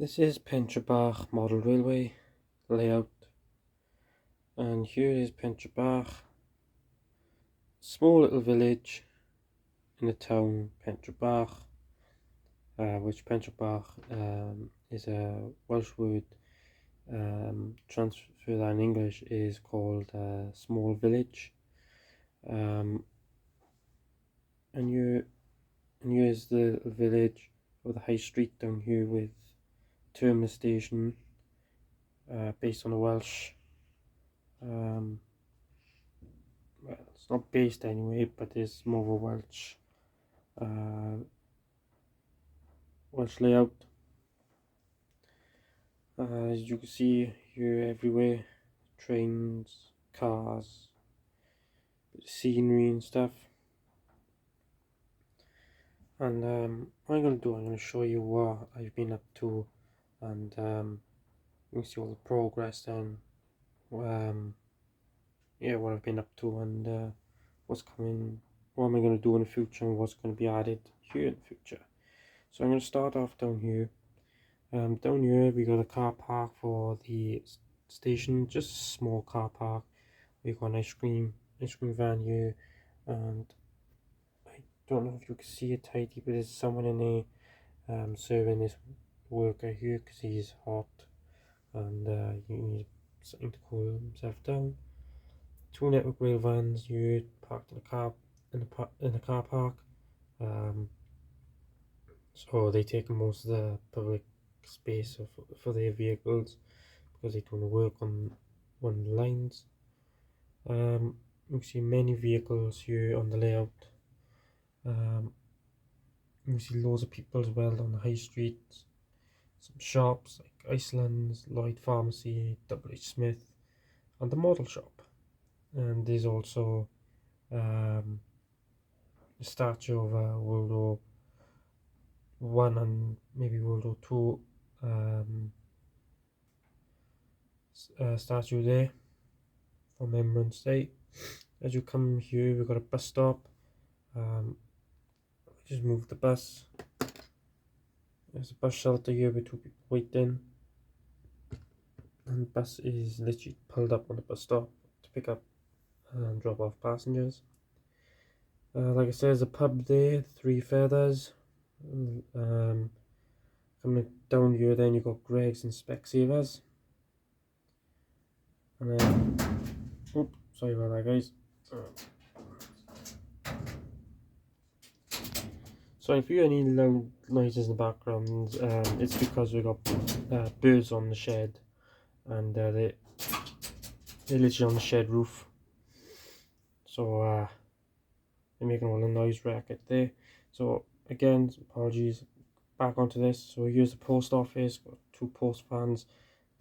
This is pentre bach model railway layout, and here is pentre bach, small little village in the town pentre bach, which pentre bach is a Welsh word. Transfer that in English is called small village, and here's the village or the high street down here with terminus station, based on the Welsh. Well, it's not based anyway, but it's more of a Welsh layout. As you can see here, everywhere, trains, cars, scenery and stuff. And what I'm going to show you what I've been up to, and you can see all the progress and yeah, what I've been up to, and what's coming, what am I going to do in the future, and what's going to be added here in the future. So I'm going to start off down here. Down here we got a car park for the station, just a small car park. We got an ice cream van here, and I don't know if you can see it tidy, but there's someone in there serving this worker here because he's hot, and he needs something to cool himself down. Two network rail vans here parked in the car park. So they take most of the public space for their vehicles because they don't work on one of the lines. You can see many vehicles here on the layout. You can see loads of people as well on the high street. Some shops like Iceland's, Lloyd Pharmacy, W.H. Smith, and the model shop. And there's also a statue of World War One and maybe World War Two statue there for Remembrance Day. As you come here, we've got a bus stop. Just move the bus. There's a bus shelter here with two people waiting, and the bus is literally pulled up on the bus stop to pick up and drop off passengers. Like I said, there's a pub there, Three Feathers. Coming down here, then you've got Greg's and Specsavers. And then, oops, sorry about that, guys. So if you hear any loud noises in the background, it's because we got birds on the shed, and they're literally on the shed roof. So they're making all the noise racket there. So again, apologies. Back onto this. So here's the post office. Got two post vans,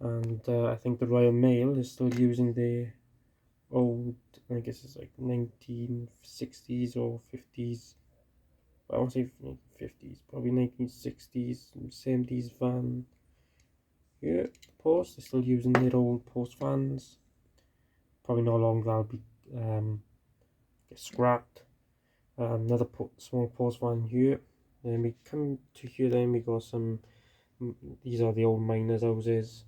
and I think the Royal Mail is still using the old, I guess it's like 1960s or 50s. I won't say 50s, probably 1960s, 70s van. Here, the post, they're still using their old post vans. Probably no longer, that'll be get scrapped. Another small post van here. Then we come to here, then we got some, these are the old miners' houses.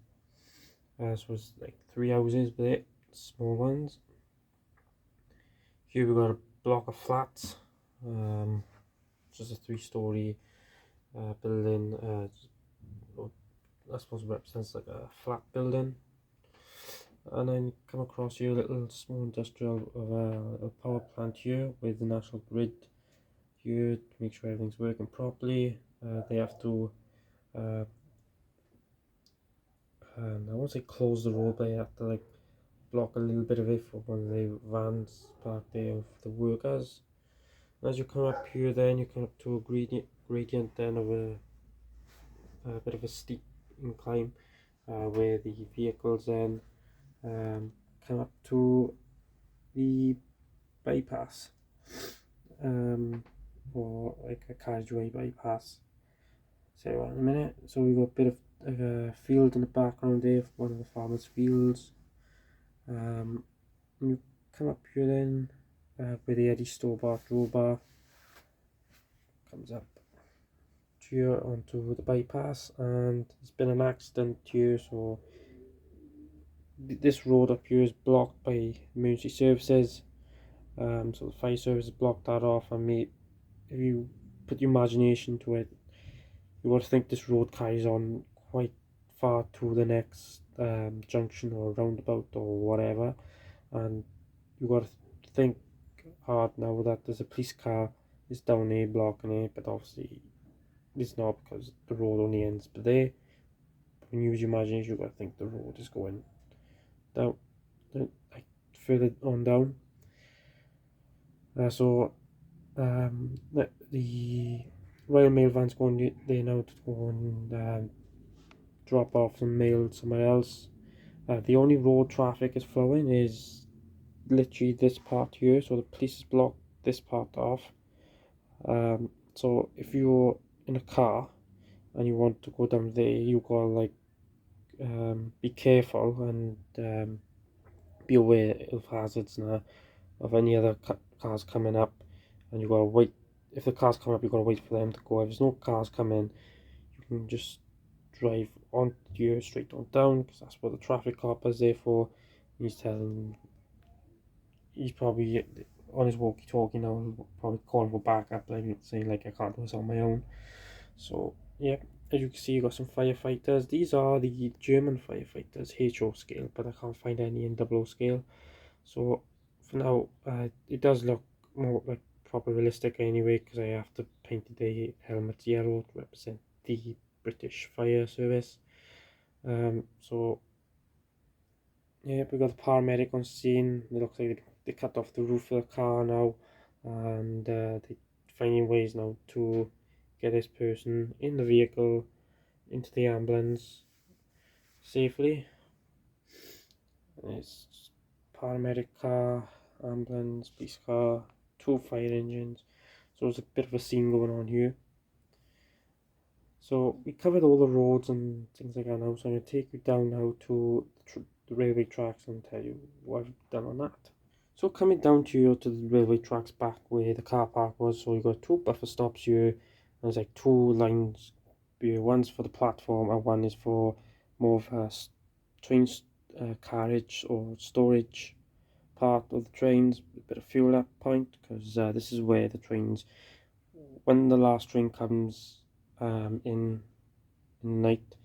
So it's like 3 houses, but they're small ones. Here we got a block of flats. Just a 3-story building. I suppose it represents like a flat building. And then come across here a little small industrial of a power plant here with the national grid here to make sure everything's working properly. They have to and I won't say close the road, but they have to like block a little bit of it for one of the vans parked there for the workers. As you come up here, then you come up to a gradient then of a bit of a steep incline, where the vehicles then come up to the bypass, or like a carriageway bypass. Say so in a minute. So we've got a bit of a field in the background there, one of the farmers' fields. You come up here then, where the Eddie Stobart roll bar comes up to here onto the bypass, and there's been an accident here, so this road up here is blocked by emergency services. So the fire service blocked that off, and if you put your imagination to it, you would think this road carries on quite far to the next junction or roundabout or whatever, and you got to think hard now that there's a police car is down there blocking it, but obviously it's not because the road only ends but there. When you use your imagination, you got to think the road is going down, like further on down. So the Royal Mail van's going there now to go and drop off some mail somewhere else. The only road traffic is flowing is literally this part here, so the police has blocked this part off. So if you're in a car and you want to go down there, you gotta like be careful and be aware of hazards and of any other cars coming up, and you gotta wait. If the cars come up, you gotta wait for them to go. If there's no cars coming, you can just drive on here straight on down, because that's what the traffic cop is there for. He's probably on his walkie-talkie now, probably calling for backup, like saying like I can't do this on my own. So yeah, as you can see, you got some firefighters. These are the German firefighters, HO scale, but I can't find any in 00 scale. So for now, it does look more like proper realistic anyway, because I have to paint the helmets yellow to represent the British Fire Service. So yeah, we got the paramedic on scene. It looks like they cut off the roof of the car now, and they're finding ways now to get this person in the vehicle into the ambulance safely. It's paramedic car, ambulance, police car, 2 fire engines. So there's a bit of a scene going on here. So we covered all the roads and things like that now, so I'm going to take you down now to the railway tracks and tell you what I've done on that. So coming down to the railway tracks back where the car park was, so you've got 2 buffer stops here. There's like 2 lines here, one's for the platform and one is for more of a train carriage or storage part of the trains, a bit of fuel up point, because this is where the trains, when the last train comes in the night,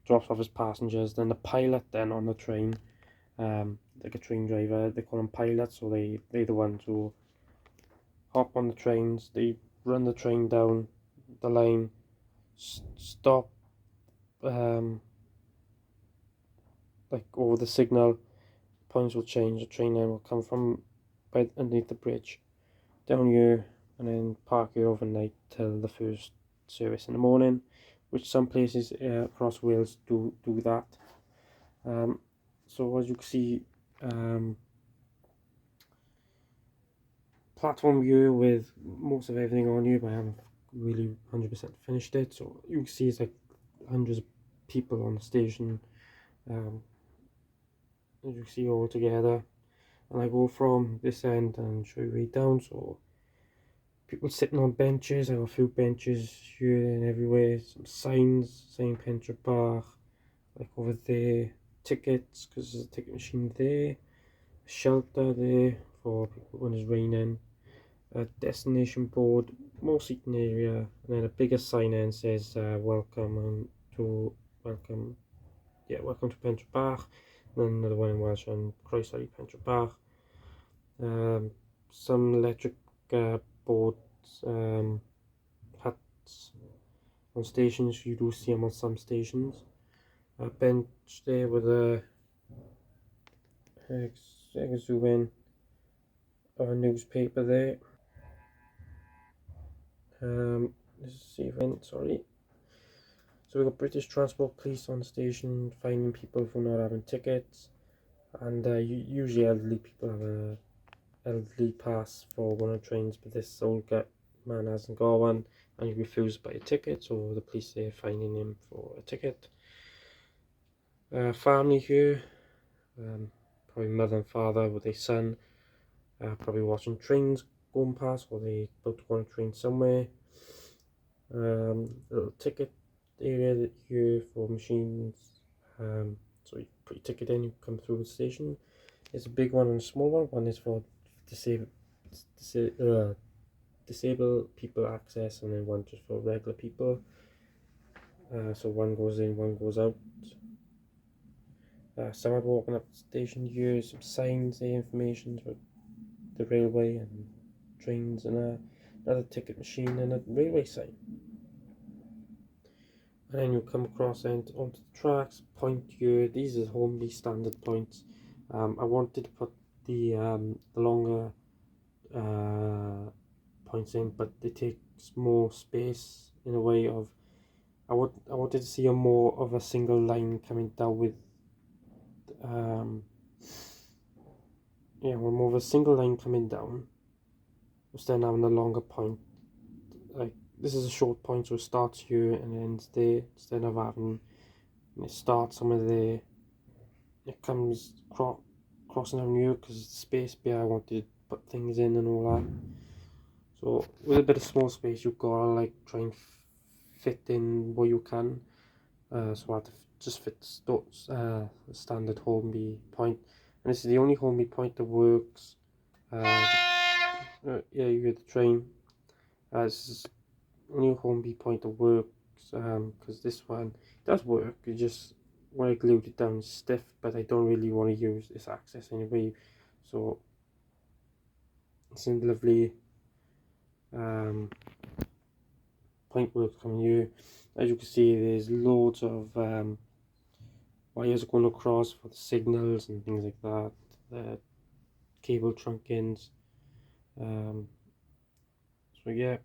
drops off his passengers, then the pilot then on the train, like a train driver, they call them pilots, so they're the ones who hop on the trains, they run the train down the line, stop like over the signal, points will change, the train then will come from underneath the bridge down here and then park here overnight till the first service in the morning, which some places across Wales do that. So as you can see, platform view with most of everything on here, but I haven't really 100% finished it. So you can see it's like hundreds of people on the station, as you can see all together. And I go from this end and show you way down, so people sitting on benches. I have a few benches here and everywhere, some signs saying pentre bach, like over there, tickets, because there's a ticket machine there, a shelter there for people when it's raining, a destination board, more seating area, and then a bigger sign and says welcome to pentre bach, and then another one in Welsh on Croeso i pentre bach. Some electric boards, huts on stations. You do see them on some stations. A bench there with a I can zoom in of a newspaper there. Let's see if sorry. So we've got British Transport Police on the station finding people for not having tickets, and usually elderly people have a elderly pass for one of the trains, but this old man hasn't got one and he refused to buy a ticket, so the police are finding him for a ticket. Family here, probably mother and father with their son, probably watching trains going past, or they about to go on a train somewhere. Little ticket area that here for machines. So you put your ticket in, you come through the station. There's a big one and a small one. One is for disabled, disabled people access, and then one just for regular people. So one goes in, one goes out. Someone walking up the station here, some signs, the information for the railway and trains, and another ticket machine and a railway sign. And then you come across and onto the tracks, point here. These are Hornby standard points. I wanted to put the longer points in, but they take more space in a way of I wanted to see a more of a single line coming down with more of a single line coming down instead of having a longer point. Like this is a short point, so it starts here and ends there instead of having it starts somewhere there. It comes crossing down here because it's space bit I wanted to put things in and all that. So with a bit of small space, you've got to like try and fit in what you can. So I had to just fit the standard Hornby point, and this is the only Hornby point that works. Yeah, you hear the train. This is the only Hornby point that works because this one does work. You just when I glued it down stiff, but I don't really want to use this access anyway. So it's a lovely point works coming here. As you can see, there's loads of wires going across for the signals and things like that. The cable trunk ends. So yeah,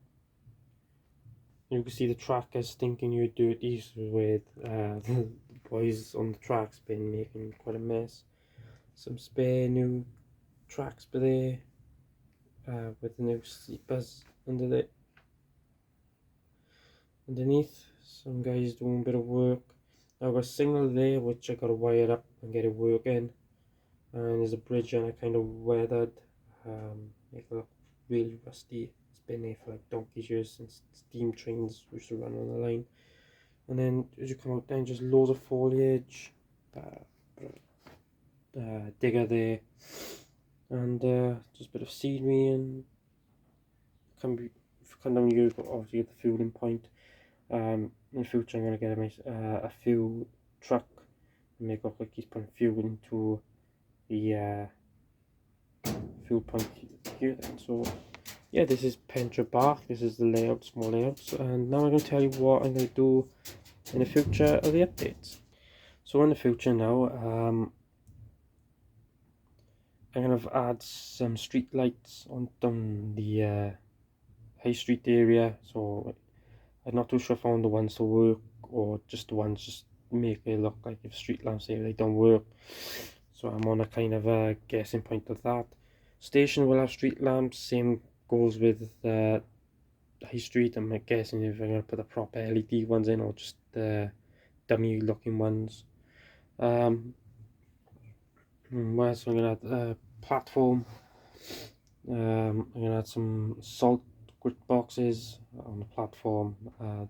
you can see the trackers thinking you're dirty with the boys on the tracks been making quite a mess. Some spare new tracks by there with the new sleepers underneath. Some guys doing a bit of work. I've got a signal there which I got to wire up and get it working, and there's a bridge and I kind of weathered, make it look really rusty. It's been there for like donkey's years since steam trains used to run on the line. And then as you come out then just loads of foliage, digger there, and just a bit of scenery. And if you come down here, you've got obviously the fueling point. In the future I'm going to get a fuel truck and make it look like he's putting fuel into the fuel point here then. So yeah, this is pentre bach, this is the layout, small layouts, and now I'm going to tell you what I'm going to do in the future of the updates. So in the future now, I'm going to add some street lights on down the high street area. So I'm not too sure if I want the ones to work or just the ones just make it look like if street lamps here they don't work. So I'm on a kind of a guessing point of that. Station will have street lamps, same goes with high street. I'm guessing if I'm going to put the proper LED ones in or just dummy looking ones. What else? I'm going to add a platform. I'm going to add some salt grit boxes on the platform.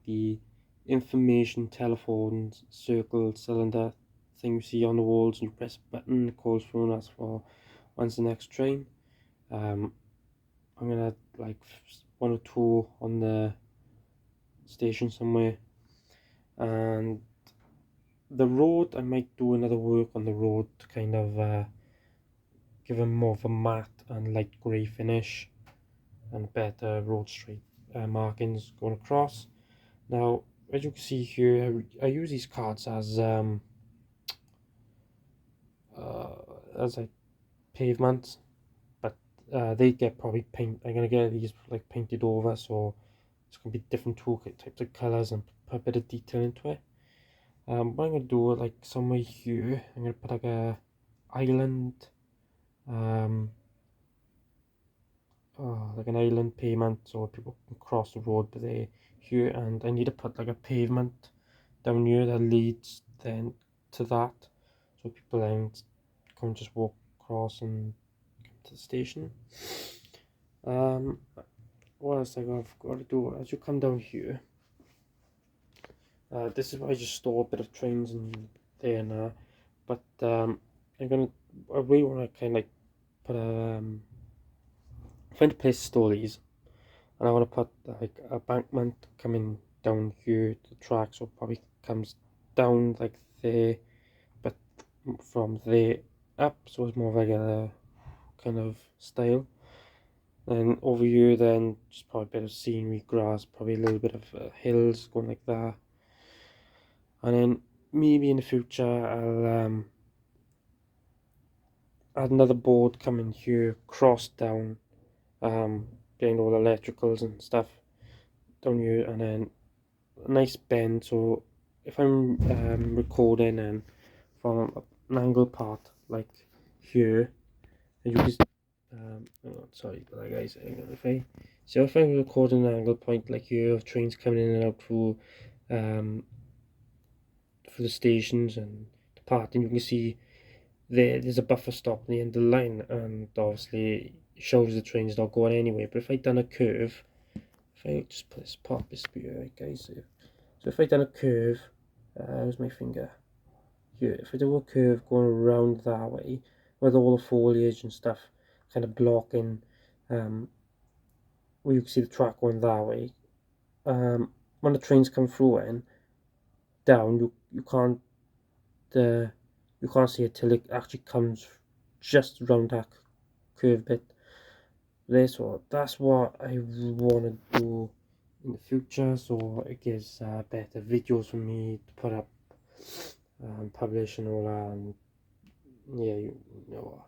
The information telephone circle cylinder thing you see on the walls, and you press a button, it calls through and asks for when's the next train. I'm gonna add like 1 or 2 on the station somewhere, and the road I might do another work on the road to kind of give them more of a matte and light grey finish and better road straight markings going across. Now as you can see here, I use these cards as like pavements, but they get probably paint. I'm gonna get these like painted over, so it's gonna be different toolkit types of colors and put a bit of detail into it. What I'm gonna do, like somewhere here, I'm gonna put like a island, like an island pavement, so people can cross the road by there here, and I need to put like a pavement down here that leads then to that, so people then can just walk across and come to the station. What else I've got to do? As you come down here, This is where I just store a bit of trains in there now, but I really want to kind of like put find a place to store these, and I want to put like a bankment coming down here to the track, so it probably comes down like there, but from there up, so it's more like a kind of style. And over here, then just probably a bit of scenery, grass, probably a little bit of hills going like that. And then maybe in the future, I'll add another board coming here, cross down, getting all the electricals and stuff down here, and then a nice bend. So if I'm recording and from an angle part like here, and you just oh, sorry for that, guys. If I'm recording an angle point like here of trains coming in and out through for the stations and the part, and you can see there's a buffer stop at the end of the line, and obviously it shows the train's not going anywhere. But if I done a curve, if I just put this pop this here, right, guys. So if I done a curve, where's my finger? Here. If I do a curve going around that way, with all the foliage and stuff kind of blocking, where you can see the track going that way. When the trains come through and down, you can't see it till it actually comes just around that curve bit there. So that's what I want to do in the future, so it gives better videos for me to put up and publish and all that, and yeah, you know.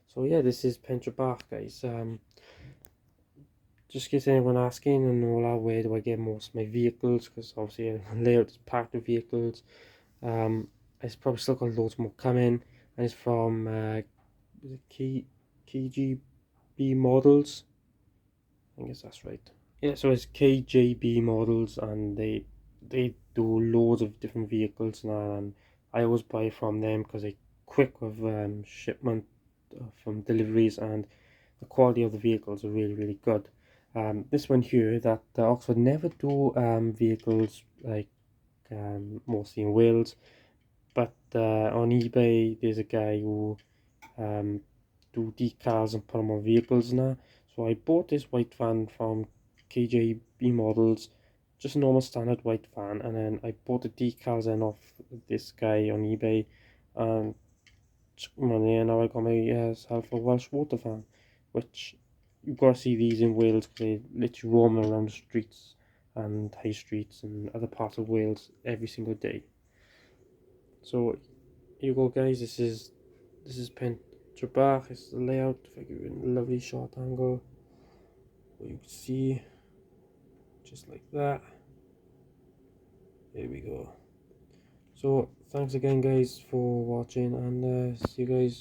So yeah, this is pentre bach, guys. Just in case anyone asking and all that, where do I get most of my vehicles, because obviously layout is packed with vehicles. It's probably still got loads more coming, and it's from KGB models. I guess that's right. Yeah, so it's KJB models, and they do loads of different vehicles now, and I always buy from them because they're quick with shipment from deliveries, and the quality of the vehicles are really good. This one here, that Oxford never do vehicles like mostly in Wales, but on eBay there's a guy who do decals and put them on vehicles now. So I bought this white van from KJB models, just a normal standard white van, and then I bought the decals in off this guy on eBay, and took money, and now I got myself a Welsh water van, which you've got to see these in Wales because they literally roam around the streets and high streets and other parts of Wales every single day. So here you go, guys. This is pentre bach. It's the layout. If I give you a lovely short angle, where you can see just like that. There we go. So thanks again, guys, for watching, and see you guys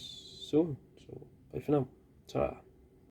soon. So bye for now. Ta-ra.